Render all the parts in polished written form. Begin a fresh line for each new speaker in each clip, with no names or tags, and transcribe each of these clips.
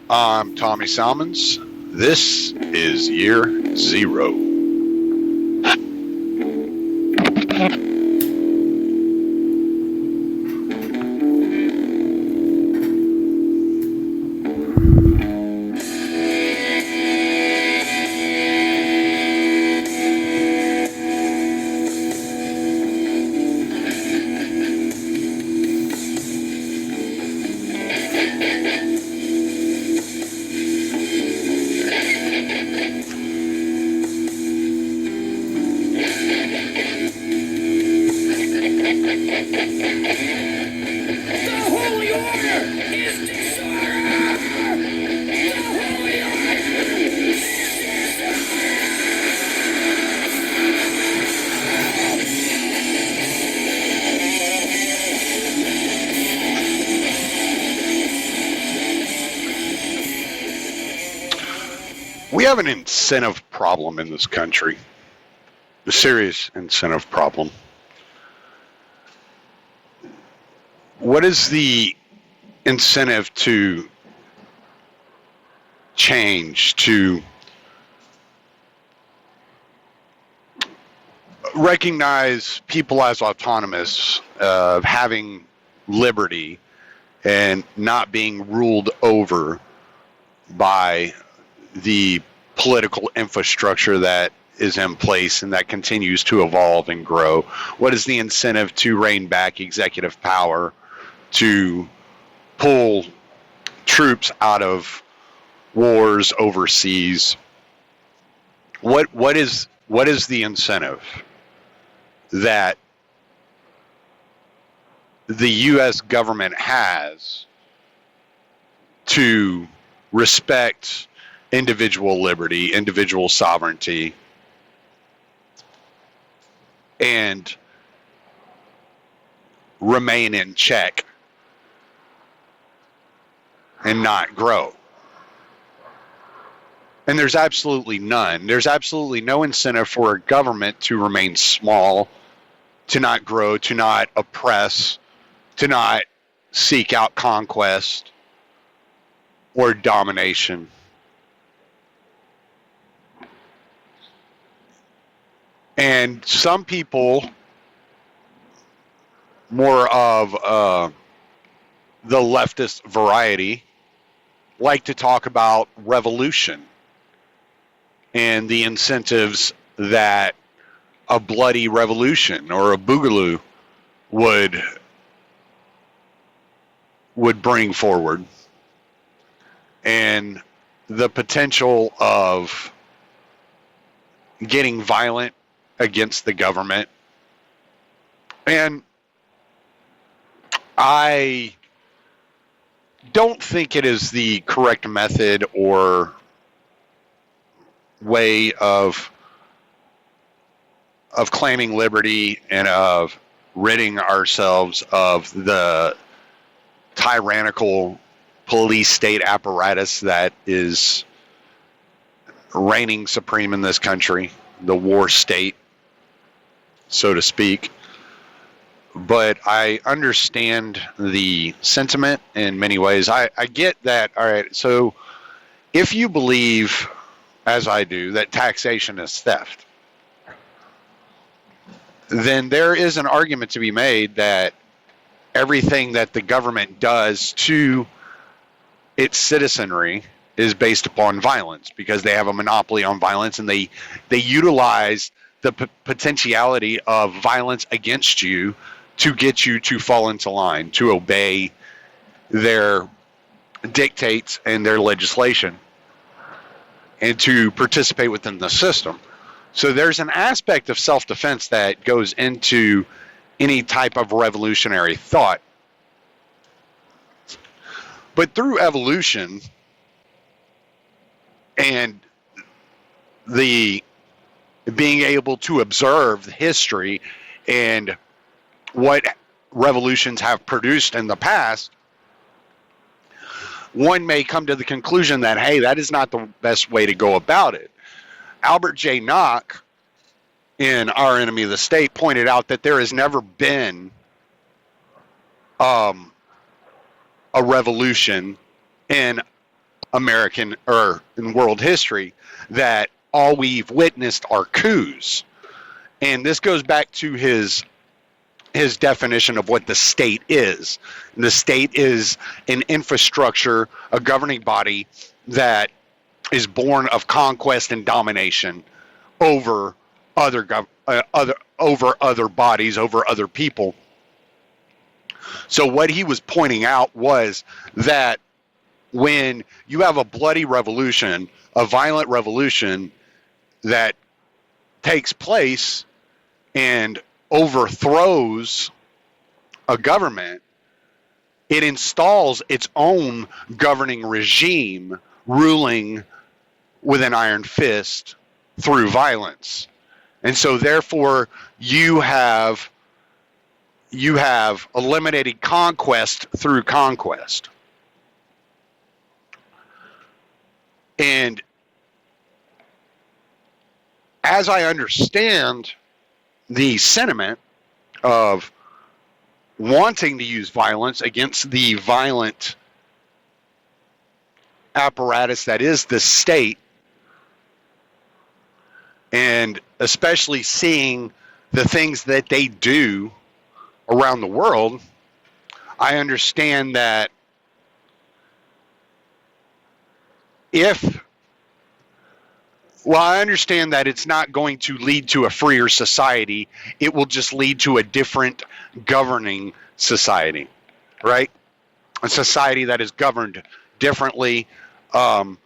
I'm Tommy Salmons. This is year zero. We have an incentive problem in this country, a serious incentive problem. What is the incentive to change, to recognize people as autonomous, having liberty, and not being ruled over by the political infrastructure that is in place and that continues to evolve and grow? What is the incentive to rein back executive power, to pull troops out of wars overseas? What is the incentive that the U.S. government has to respect individual liberty, individual sovereignty, and remain in check and not grow? And there's absolutely none. There's absolutely no incentive for a government to remain small, to not grow, to not oppress, to not seek out conquest or domination. And some people, more of the leftist variety, like to talk about revolution and the incentives that a bloody revolution or a boogaloo would bring forward, and the potential of getting violent against the government. And I don't think it is the correct method or way of claiming liberty and of ridding ourselves of the tyrannical police state apparatus that is reigning supreme in this country, the war state, so to speak. But I understand the sentiment in many ways. I get that. All right, so if you believe, as I do, that taxation is theft, then there is an argument to be made that everything that the government does to its citizenry is based upon violence, because they have a monopoly on violence, and they utilize the potentiality of violence against you to get you to fall into line, to obey their dictates and their legislation, and to participate within the system. So there's an aspect of self-defense that goes into any type of revolutionary thought. But through evolution and the being able to observe history and what revolutions have produced in the past, one may come to the conclusion that, hey, that is not the best way to go about it. Albert J. Nock, in Our Enemy of the State, pointed out that there has never been a revolution in American or in world history that all we've witnessed are coups. And this goes back to his definition of what the state is. The state is an infrastructure, a governing body that is born of conquest and domination over other bodies, over other people. So what he was pointing out was that when you have a bloody revolution, a violent revolution that takes place and overthrows a government, it installs its own governing regime, ruling with an iron fist through violence. And so therefore you have eliminated conquest through conquest. And as I understand the sentiment of wanting to use violence against the violent apparatus that is the state, and especially seeing the things that they do around the world, I understand that I understand that it's not going to lead to a freer society. It will just lead to a different governing society, right? A society that is governed differently. That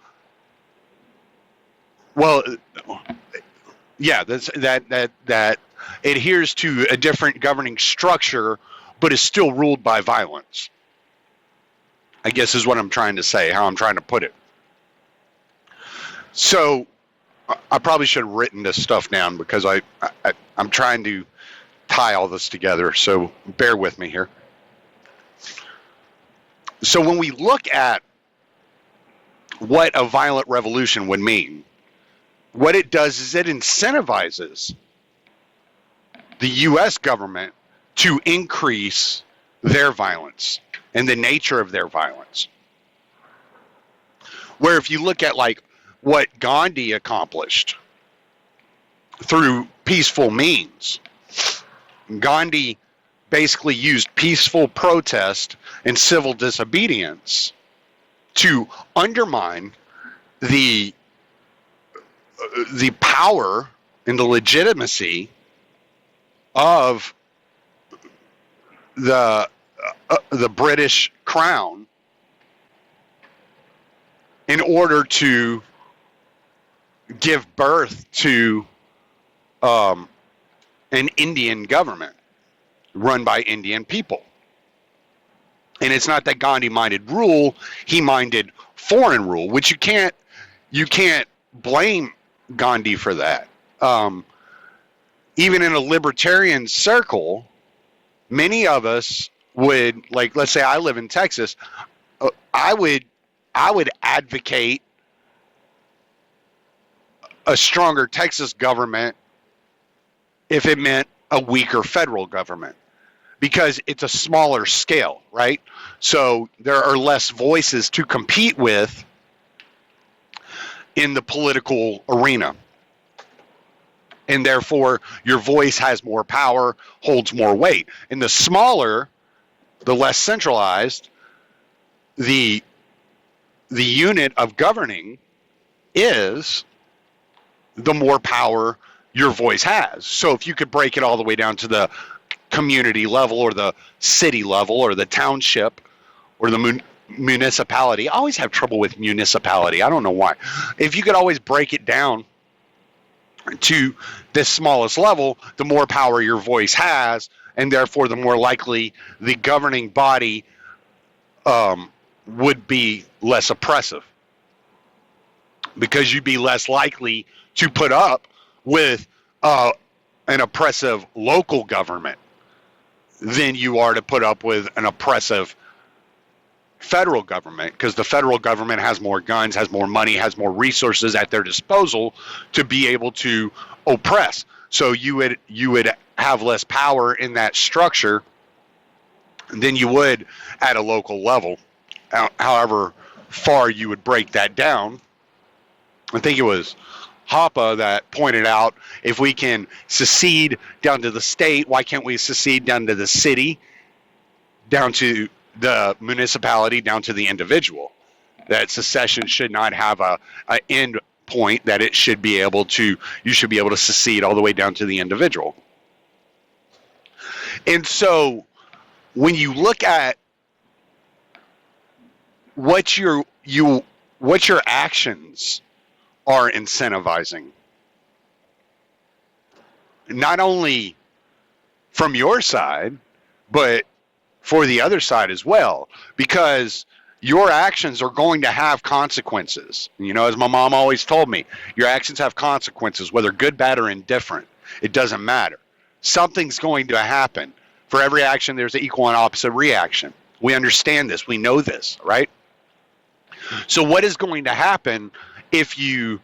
adheres to a different governing structure, but is still ruled by violence, I guess is what I'm trying to say, how I'm trying to put it. So I probably should have written this stuff down because I'm trying to tie all this together, so bear with me here. So when we look at what a violent revolution would mean, what it does is it incentivizes the U.S. government to increase their violence and the nature of their violence. Where if you look at like what Gandhi accomplished through peaceful means, Gandhi basically used peaceful protest and civil disobedience to undermine the power and the legitimacy of the British crown in order to give birth to an Indian government run by Indian people. And it's not that Gandhi minded rule, he minded foreign rule, which you can't blame Gandhi for that. Even in a libertarian circle, many of us would, like, let's say I live in Texas, I would advocate a stronger Texas government if it meant a weaker federal government, because it's a smaller scale, right? So there are less voices to compete with in the political arena. And therefore, your voice has more power, holds more weight. And the smaller, the less centralized, the unit of governing is, the more power your voice has. So if you could break it all the way down to the community level or the city level or the township or the municipality. I always have trouble with municipality. I don't know why. If you could always break it down to the smallest level, the more power your voice has, and therefore the more likely the governing body would be less oppressive, because you'd be less likely to put up with an oppressive local government than you are to put up with an oppressive federal government, because the federal government has more guns, has more money, has more resources at their disposal to be able to oppress. So you would have less power in that structure than you would at a local level. However, far you would break that down. I think it was Hoppe that pointed out, if we can secede down to the state, why can't we secede down to the city, down to the municipality, down to the individual? That secession should not have a end point, that it should be able to, you should be able to secede all the way down to the individual. And so when you look at what your actions are incentivizing, not only from your side, but for the other side as well, because your actions are going to have consequences. You know, as my mom always told me, your actions have consequences, whether good, bad, or indifferent. It doesn't matter. Something's going to happen. For every action, there's an equal and opposite reaction. We understand this. We know this, right? So what is going to happen if you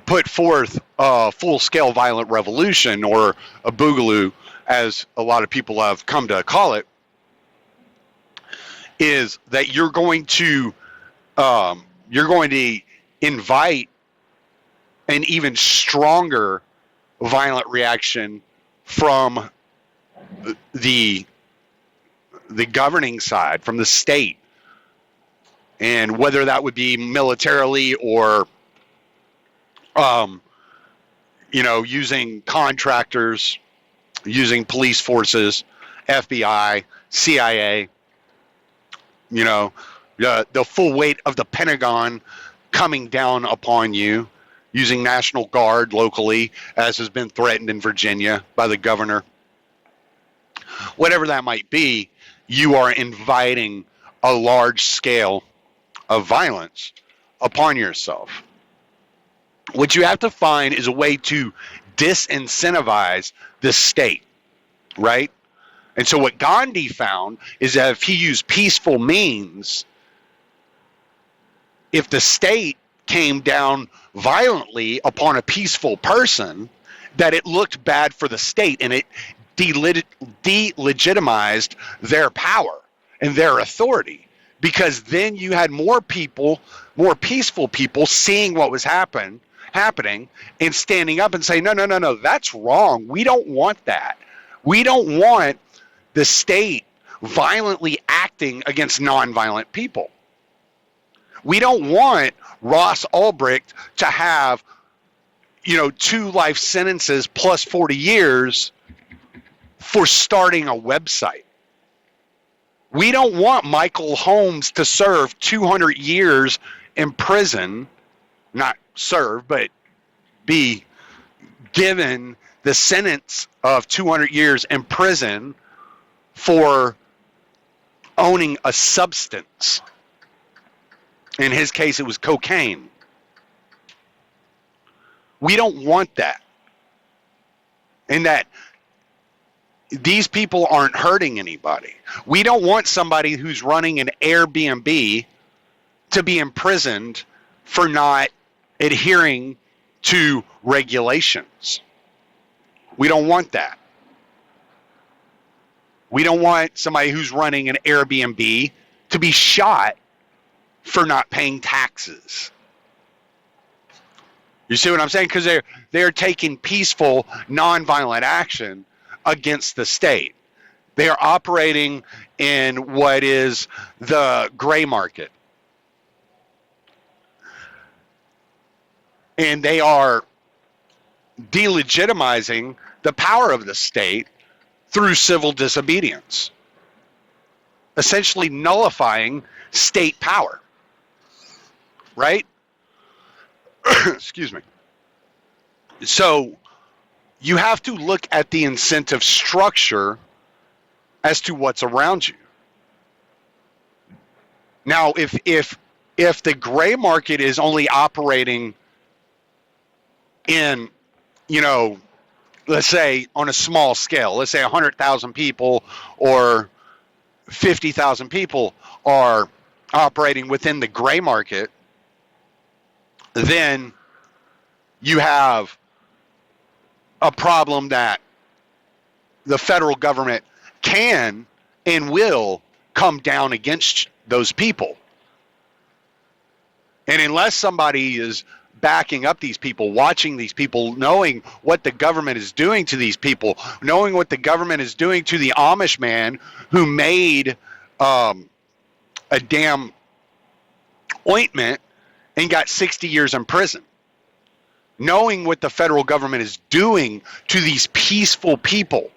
put forth a full-scale violent revolution, or a boogaloo, as a lot of people have come to call it, is that you're going to invite an even stronger violent reaction from the governing side, from the state, and whether that would be militarily or using contractors, using police forces, FBI, CIA, the full weight of the Pentagon coming down upon you, using National Guard locally, as has been threatened in Virginia by the governor. Whatever that might be, you are inviting a large scale of violence upon yourself. What you have to find is a way to disincentivize the state, right? And so what Gandhi found is that if he used peaceful means, if the state came down violently upon a peaceful person, that it looked bad for the state, and it delegitimized their power and their authority, because then you had more people, more peaceful people, seeing what was happening and standing up and saying, no, that's wrong. We don't want that. We don't want the state violently acting against nonviolent people. We don't want Ross Ulbricht to have, 2 life sentences plus 40 years for starting a website. We don't want Michael Holmes to serve 200 years in prison, not serve, but be given the sentence of 200 years in prison for owning a substance. In his case, it was cocaine. We don't want that. And that these people aren't hurting anybody. We don't want somebody who's running an Airbnb to be imprisoned for not adhering to regulations. We don't want that. We don't want somebody who's running an Airbnb to be shot for not paying taxes. You see what I'm saying? Because they're taking peaceful, nonviolent action against the state. They are operating in what is the gray market. And they are delegitimizing the power of the state through civil disobedience, essentially nullifying state power. Right? Excuse me. So you have to look at the incentive structure as to what's around you. Now, if the gray market is only operating in, let's say on a small scale, let's say 100,000 people or 50,000 people are operating within the gray market, then you have a problem that the federal government can and will come down against those people. And unless somebody is backing up these people, watching these people, knowing what the government is doing to these people, knowing what the government is doing to the Amish man who made a damn ointment and got 60 years in prison, knowing what the federal government is doing to these peaceful people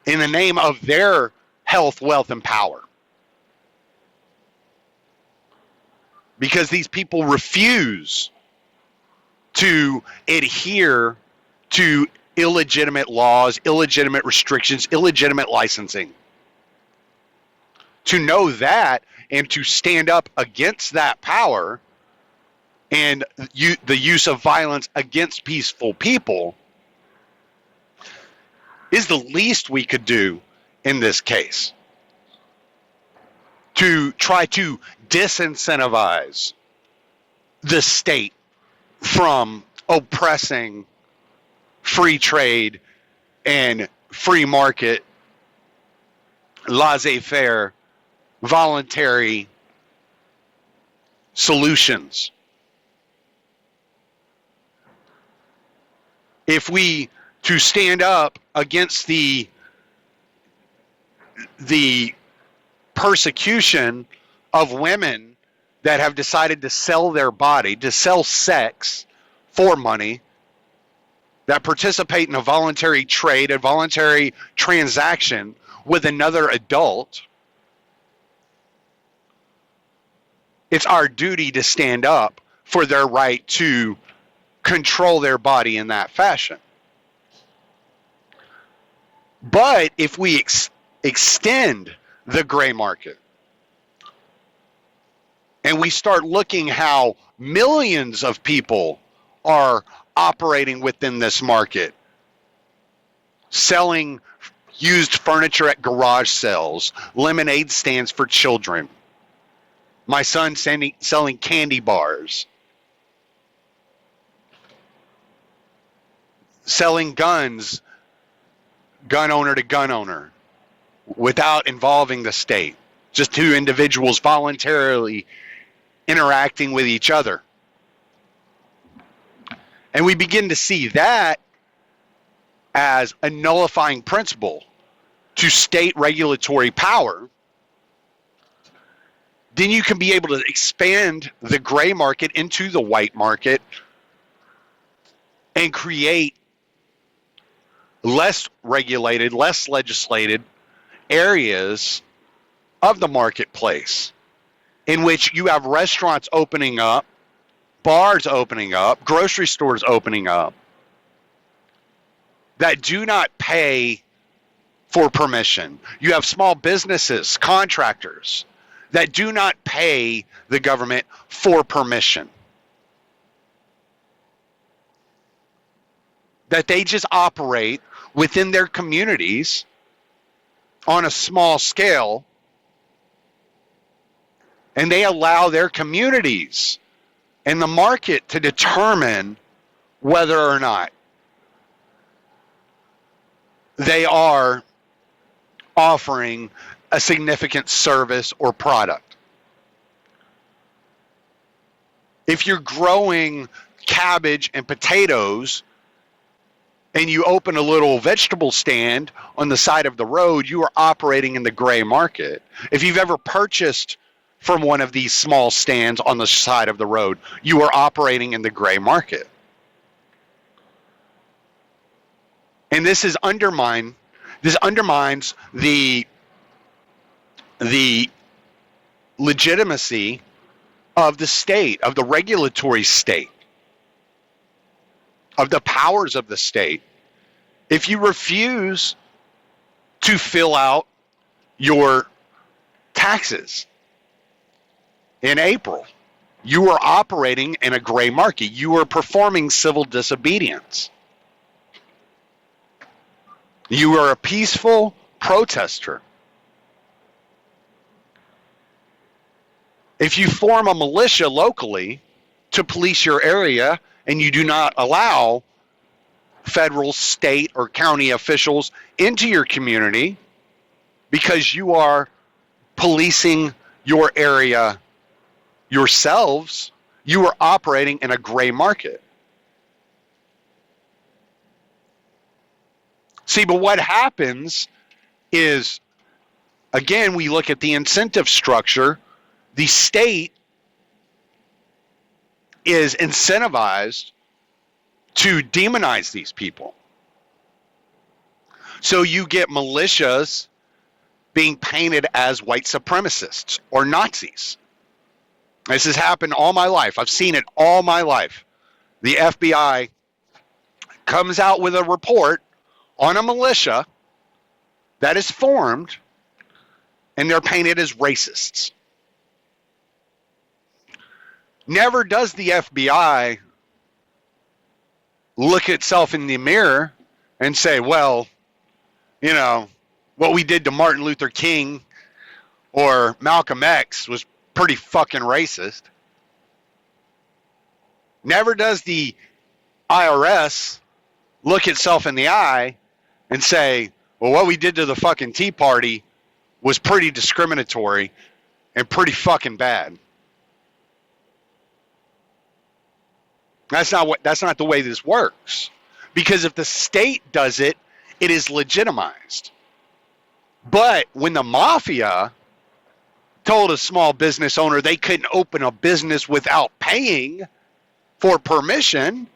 in the name of their health, wealth, and power. Because these people refuse to adhere to illegitimate laws, illegitimate restrictions, illegitimate licensing. To know that and to stand up against that power and the use of violence against peaceful people is the least we could do in this case. To try to disincentivize the state from oppressing free trade and free market, laissez-faire, voluntary solutions. If we to stand up against the persecution of women that have decided to sell their body, to sell sex for money, that participate in a voluntary trade, a voluntary transaction with another adult, it's our duty to stand up for their right to control their body in that fashion. But if we extend the gray market and we start looking how millions of people are operating within this market, selling used furniture at garage sales, lemonade stands for children, my son selling candy bars, selling guns, gun owner to gun owner, without involving the state, just two individuals voluntarily interacting with each other. And we begin to see that as a nullifying principle to state regulatory power. Then you can be able to expand the gray market into the white market and create less regulated, less legislated areas of the marketplace in which you have restaurants opening up, bars opening up, grocery stores opening up that do not pay for permission. You have small businesses, contractors that do not pay the government for permission. That they just operate within their communities on a small scale, and they allow their communities and the market to determine whether or not they are offering a significant service or product. If you're growing cabbage and potatoes and you open a little vegetable stand on the side of the road, you are operating in the gray market. If you've ever purchased from one of these small stands on the side of the road, you are operating in the gray market. And this undermines the legitimacy of the state, of the regulatory state, of the powers of the state. If you refuse to fill out your taxes in April, you are operating in a gray market. You are performing civil disobedience. You are a peaceful protester. If you form a militia locally to police your area and you do not allow federal, state, or county officials into your community because you are policing your area yourselves. You are operating in a gray market. See, but what happens is, again, we look at the incentive structure. The state is incentivized to demonize these people. So you get militias being painted as white supremacists or Nazis. This has happened all my life. I've seen it all my life. The FBI comes out with a report on a militia that is formed, and they're painted as racists. Never does the FBI look itself in the mirror and say, well, you know, what we did to Martin Luther King or Malcolm X was pretty fucking racist. Never does the IRS look itself in the eye and say, well, what we did to the fucking Tea Party was pretty discriminatory and pretty fucking bad. That's not the way this works. Because if the state does it, it is legitimized. But when the mafia told a small business owner they couldn't open a business without paying for permission,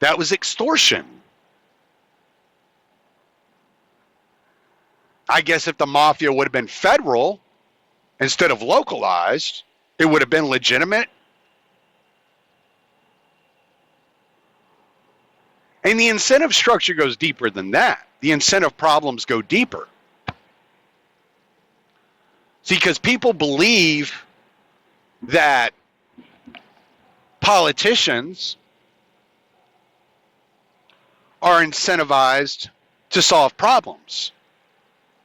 that was extortion. I guess if the mafia would have been federal instead of localized, it would have been legitimate. And the incentive structure goes deeper than that. The incentive problems go deeper. See, because people believe that politicians are incentivized to solve problems.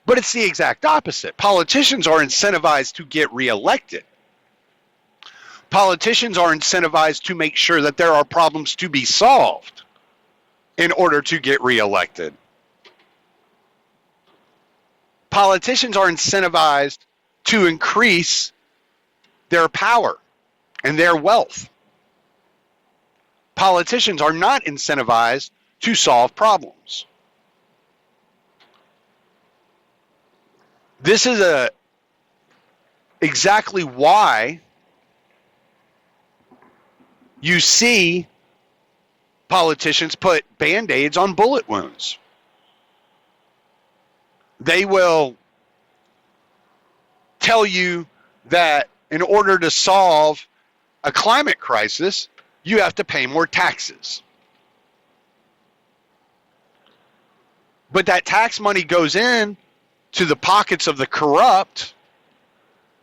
But it's the exact opposite. Politicians are incentivized to get reelected. Politicians are incentivized to make sure that there are problems to be solved in order to get reelected. Politicians are incentivized to increase their power and their wealth. Politicians are not incentivized to solve problems. This is exactly why you see politicians put Band-Aids on bullet wounds. They will tell you that in order to solve a climate crisis, you have to pay more taxes. But that tax money goes in to the pockets of the corrupt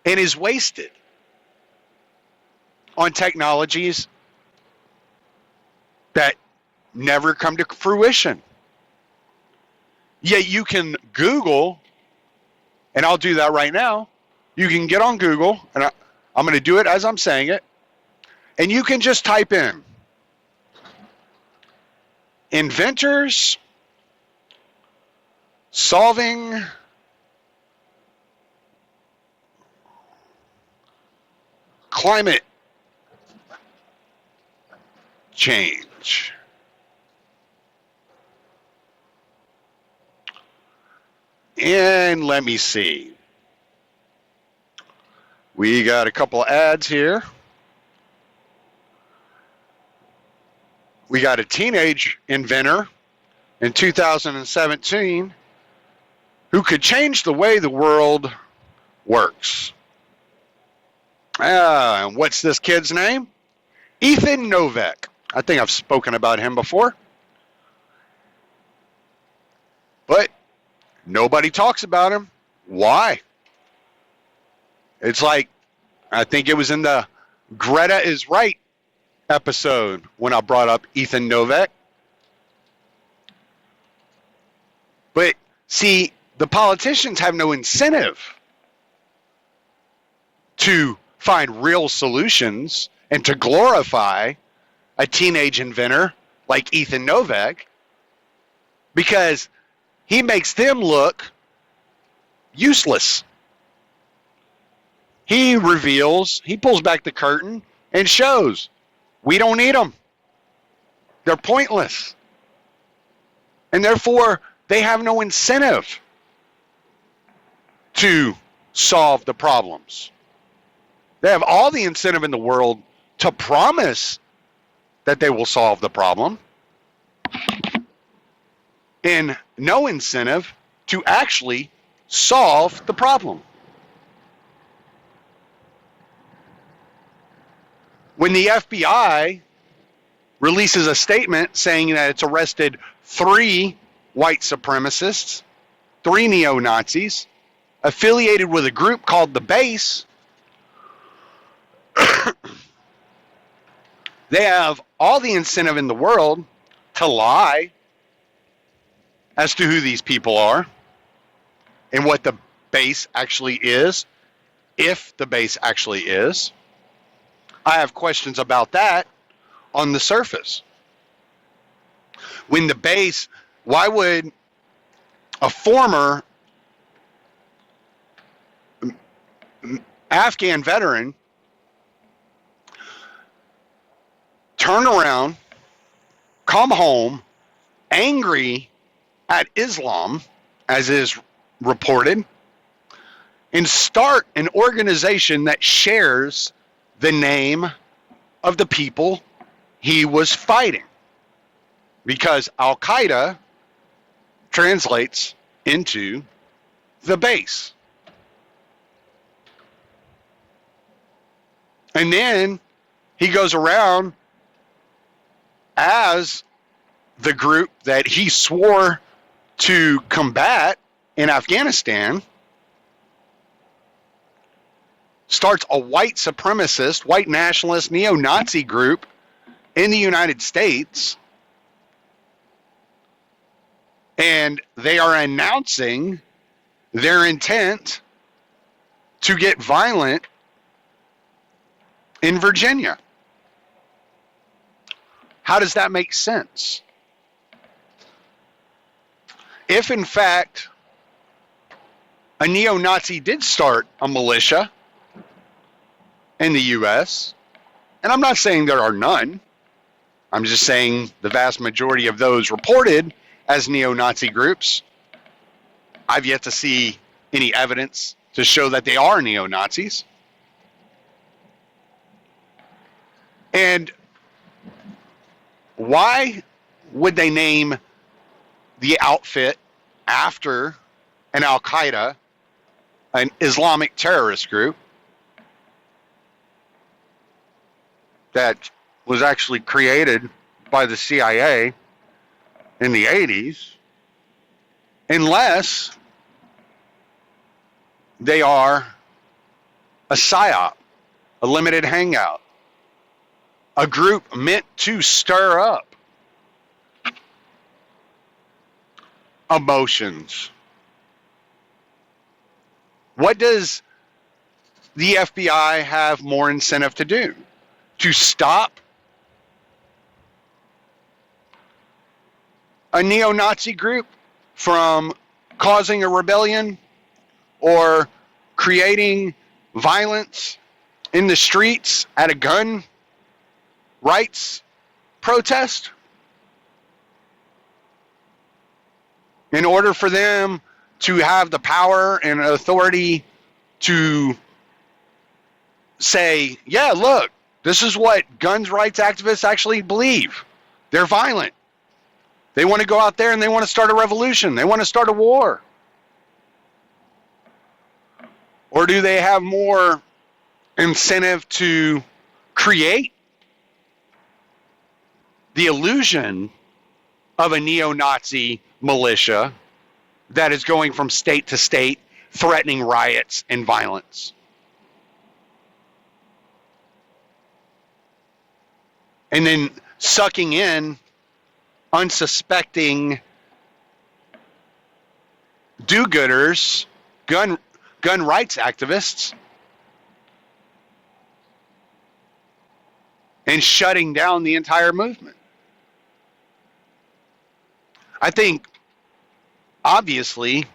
and is wasted on technologies that never come to fruition. Yet you can Google, and I'll do that right now. You can get on Google, and I'm going to do it as I'm saying it, and you can just type in inventors solving climate change. And let me see. We got a couple ads here. We got a teenage inventor in 2017 who could change the way the world works. And what's this kid's name? Ethan Novak. I think I've spoken about him before. But nobody talks about him. Why? It's like, I think it was in the Greta is Right episode when I brought up Ethan Novak. But see, the politicians have no incentive to find real solutions and to glorify a teenage inventor like Ethan Novak, because he makes them look useless. he reveals, he pulls back the curtain and shows we don't need them. They're pointless. And therefore, they have no incentive to solve the problems. They have all the incentive in the world to promise that they will solve the problem, and no incentive to actually solve the problem. When the FBI releases a statement saying that it's arrested 3 white supremacists, 3 neo-Nazis, affiliated with a group called the Base, they have all the incentive in the world to lie as to who these people are and what the Base actually is, if the Base actually is. I have questions about that on the surface. When the Base, why would a former Afghan veteran turn around, come home, angry at Islam, as is reported, and start an organization that shares the name of the people he was fighting? Because Al-Qaeda translates into the Base. And then he goes around as the group that he swore to combat in Afghanistan, starts a white supremacist, white nationalist, neo-Nazi group in the United States, and they are announcing their intent to get violent in Virginia. How does that make sense? If, in fact, a neo-Nazi did start a militia in the U.S., and I'm not saying there are none, I'm just saying the vast majority of those reported as neo-Nazi groups, I've yet to see any evidence to show that they are neo-Nazis. And why would they name the outfit after an Al-Qaeda, an Islamic terrorist group that was actually created by the CIA in the 80s, unless they are a PSYOP, a limited hangout, a group meant to stir up emotions? What does the FBI have more incentive to do? To stop a neo-Nazi group from causing a rebellion or creating violence in the streets at a gun rights protest? In order for them to have the power and authority to say, yeah, look, this is what guns rights activists actually believe. They're violent. They want to go out there and they want to start a revolution. They want to start a war. Or do they have more incentive to create the illusion of a neo-Nazi militia that is going from state to state, threatening riots and violence? And then sucking in unsuspecting do-gooders, gun rights activists, and shutting down the entire movement. I think, obviously,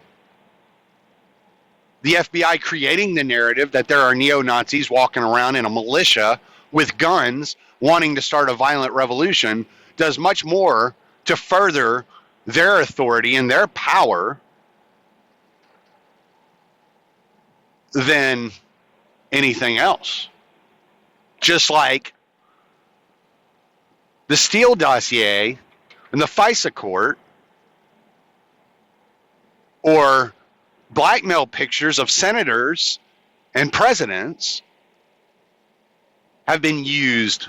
the FBI creating the narrative that there are neo-Nazis walking around in a militia with guns wanting to start a violent revolution does much more to further their authority and their power than anything else. Just like the Steele dossier and the FISA court, or blackmail pictures of senators and presidents, have been used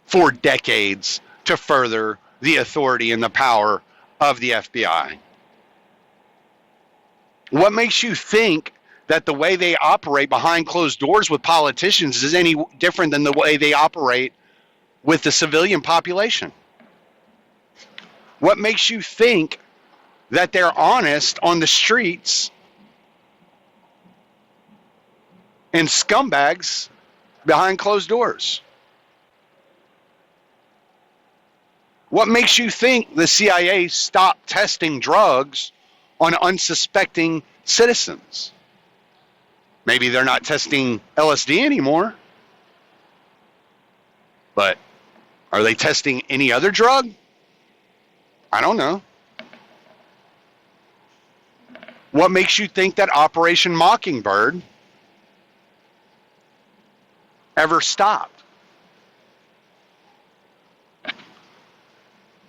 for decades to further the authority and the power of the FBI. What makes you think that the way they operate behind closed doors with politicians is any different than the way they operate with the civilian population? What makes you think that they're honest on the streets and scumbags behind closed doors? What makes you think the CIA stopped testing drugs on unsuspecting citizens? Maybe they're not testing LSD anymore, but are they testing any other drug? I don't know. What makes you think that Operation Mockingbird ever stopped?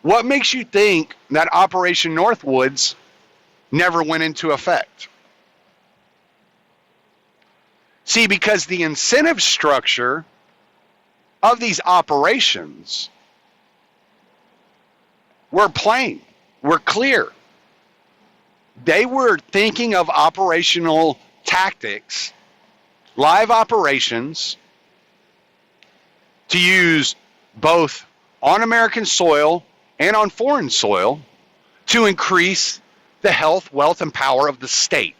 What makes you think that Operation Northwoods never went into effect? See, because the incentive structure of these operations were plain, were clear. They were thinking of operational tactics, live operations, to use both on American soil and on foreign soil to increase the health, wealth, and power of the state.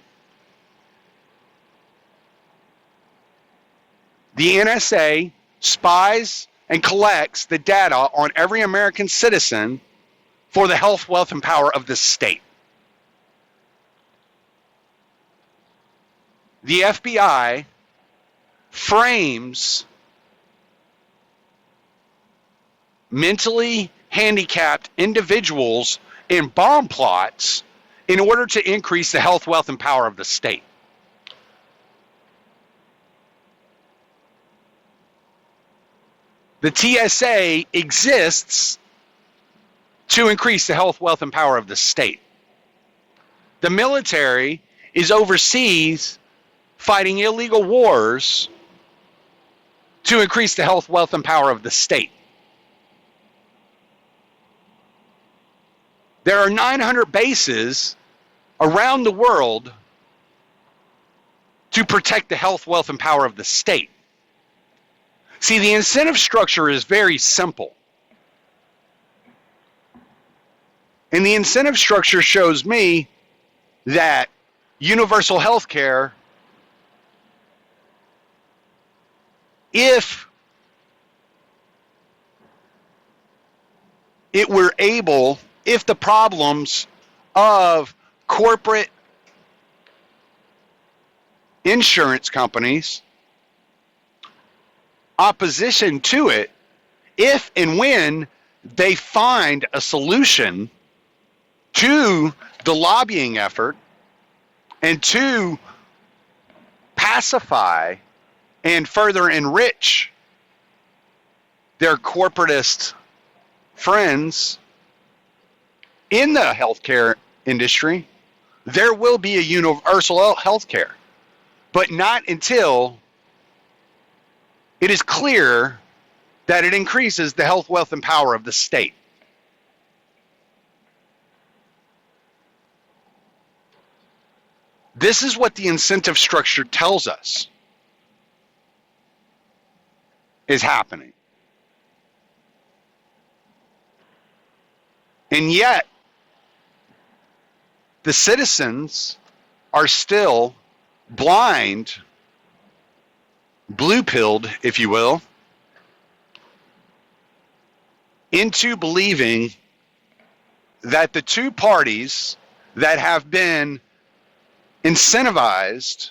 The NSA spies and collects the data on every American citizen for the health, wealth, and power of the state. The FBI frames mentally handicapped individuals in bomb plots in order to increase the health, wealth, and power of the state. The TSA exists to increase the health, wealth, and power of the state. The military is overseas fighting illegal wars to increase the health, wealth, and power of the state. There are 900 bases around the world to protect the health, wealth, and power of the state. See, the incentive structure is very simple. And the incentive structure shows me that universal health care, if it were able, if the problems of corporate insurance companies, opposition to it, if and when they find a solution to the lobbying effort and to pacify and further enrich their corporatist friends in the healthcare industry, there will be a universal healthcare, but not until it is clear that it increases the health, wealth, and power of the state. This is what the incentive structure tells us is happening. And yet, the citizens are still blind, blue-pilled, if you will, into believing that the two parties that have been incentivized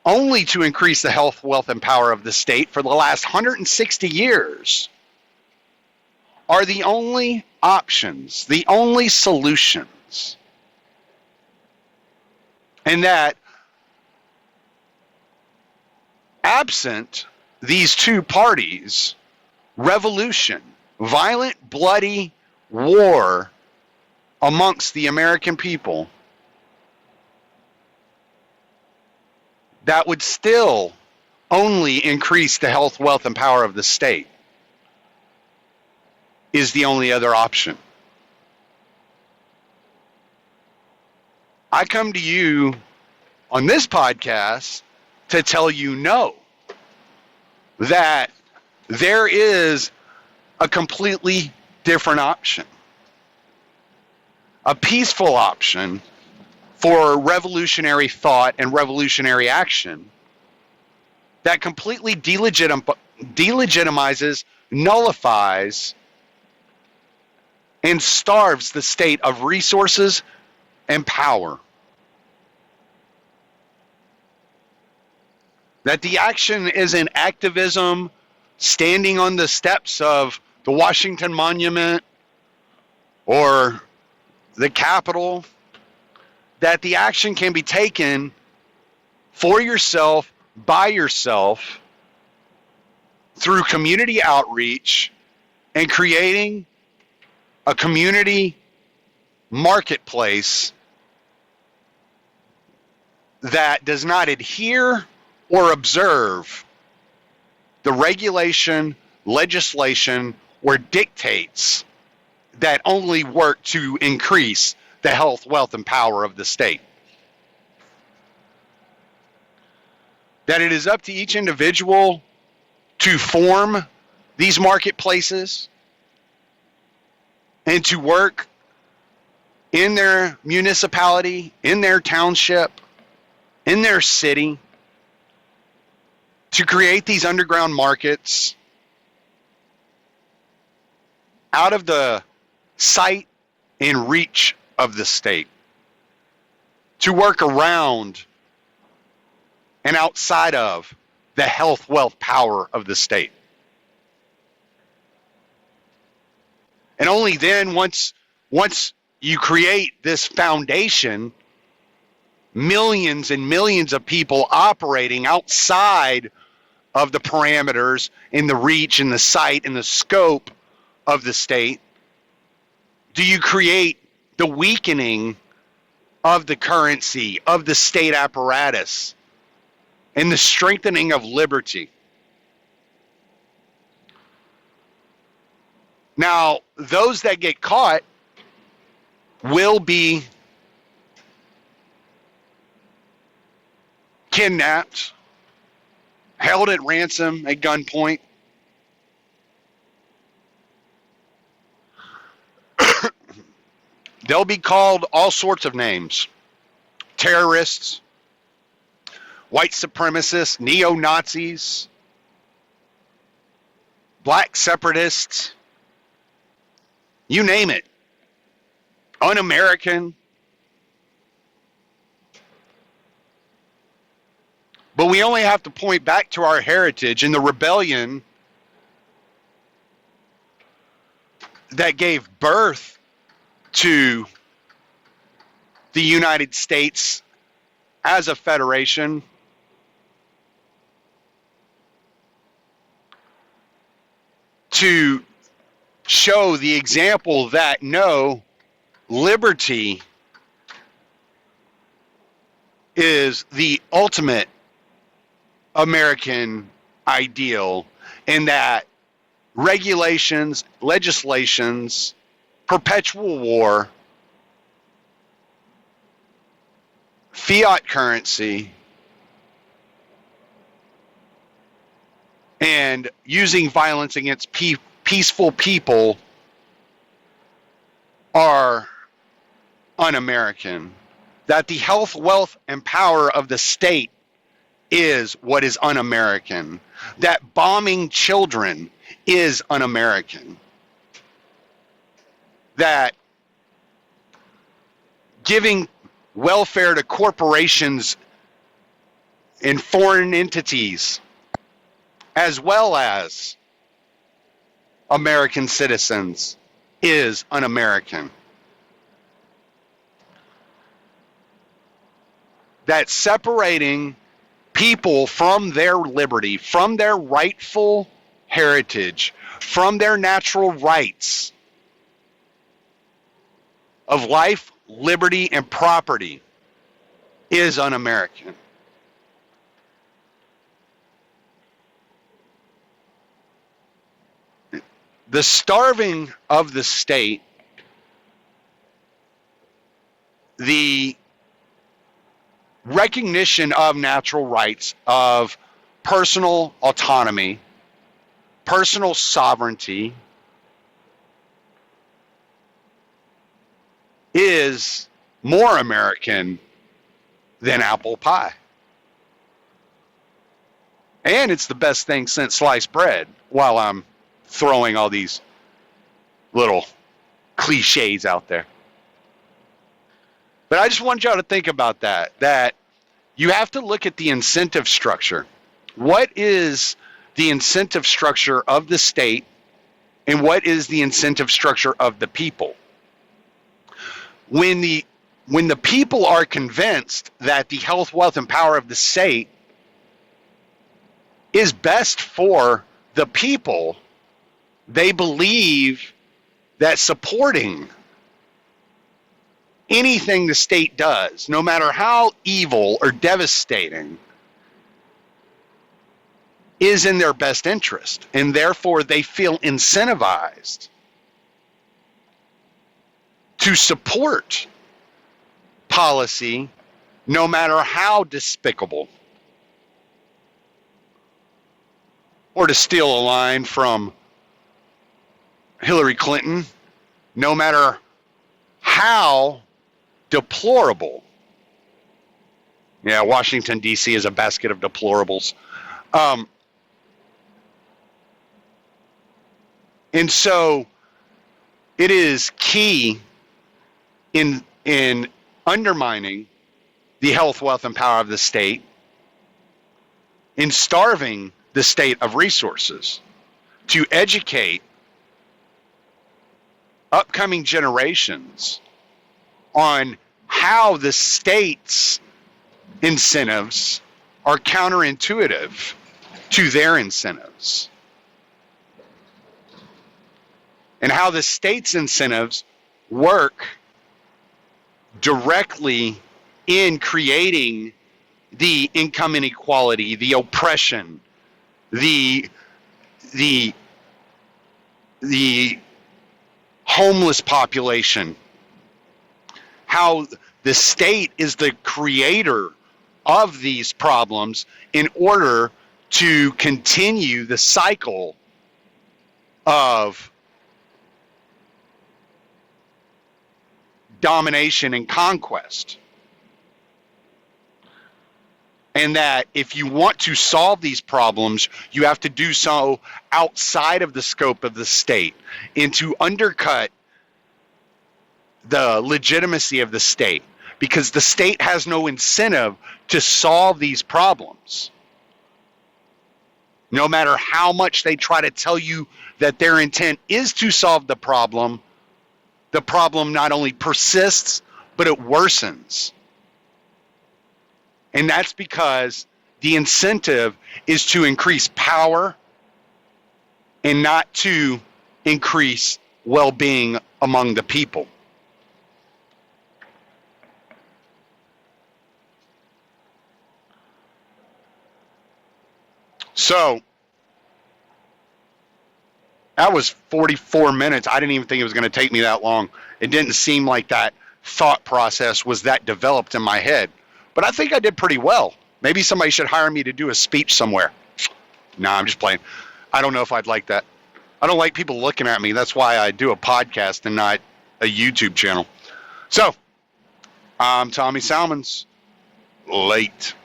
only to increase the health, wealth, and power of the state for the last 160 years are the only options, the only solutions. And that absent these two parties, revolution, violent, bloody war amongst the American people, that would still only increase the health, wealth, and power of the state, is the only other option. I come to you on this podcast to tell you no, that there is a completely different option, a peaceful option for revolutionary thought and revolutionary action that completely delegitimizes, nullifies, and starves the state of resources and power. That the action isn't activism, standing on the steps of the Washington Monument or the Capitol, that the action can be taken for yourself, by yourself, through community outreach and creating a community marketplace that does not adhere or observe the regulation, legislation, or dictates that only work to increase the health, wealth, and power of the state. That it is up to each individual to form these marketplaces and to work in their municipality, in their township, in their city, to create these underground markets out of the sight and reach of the state, to work around and outside of the health, wealth, power of the state. And only then, once you create this foundation, millions and millions of people operating outside of the parameters and the reach and the sight and the scope of the state, do you create the weakening of the currency, of the state apparatus, and the strengthening of liberty. Now, those that get caught will be kidnapped, held at ransom at gunpoint, they'll be called all sorts of names: terrorists, white supremacists, neo-Nazis, black separatists, you name it, un-American. But we only have to point back to our heritage and the rebellion that gave birth to the United States as a federation, to show the example that no, liberty is the ultimate American ideal, and that regulations, legislations, perpetual war, fiat currency, and using violence against peaceful people are un-American. That the health, wealth, and power of the state is what is un-American. That bombing children is un-American. That giving welfare to corporations and foreign entities, as well as American citizens, is un-American. That separating people from their liberty, from their rightful heritage, from their natural rights of life, liberty, and property is un-American. The starving of the state, the recognition of natural rights, of personal autonomy, personal sovereignty, is more American than apple pie. And it's the best thing since sliced bread, while I'm throwing all these little cliches out there. But I just want y'all to think about that you have to look at the incentive structure. What is the incentive structure of the state, and what is the incentive structure of the people? When the people are convinced that the health, wealth, and power of the state is best for the people, they believe that supporting anything the state does, no matter how evil or devastating, is in their best interest. And therefore, they feel incentivized to support policy, no matter how despicable. Or to steal a line from Hillary Clinton, no matter how deplorable. Yeah, Washington, D.C. is a basket of deplorables. And so it is key in undermining the health, wealth, and power of the state, in starving the state of resources, to educate upcoming generations on how the state's incentives are counterintuitive to their incentives, and how the state's incentives work directly in creating the income inequality, the oppression, the homeless population. How the state is the creator of these problems in order to continue the cycle of domination and conquest. And that if you want to solve these problems, you have to do so outside of the scope of the state, and to undercut the legitimacy of the state, because the state has no incentive to solve these problems. No matter how much they try to tell you that their intent is to solve the problem not only persists, but it worsens. And that's because the incentive is to increase power and not to increase well-being among the people. So that was 44 minutes. I didn't even think it was going to take me that long. It didn't seem like that thought process was that developed in my head. But I think I did pretty well. Maybe somebody should hire me to do a speech somewhere. No, I'm just playing. I don't know if I'd like that. I don't like people looking at me. That's why I do a podcast and not a YouTube channel. So, I'm Tommy Salmons. Late.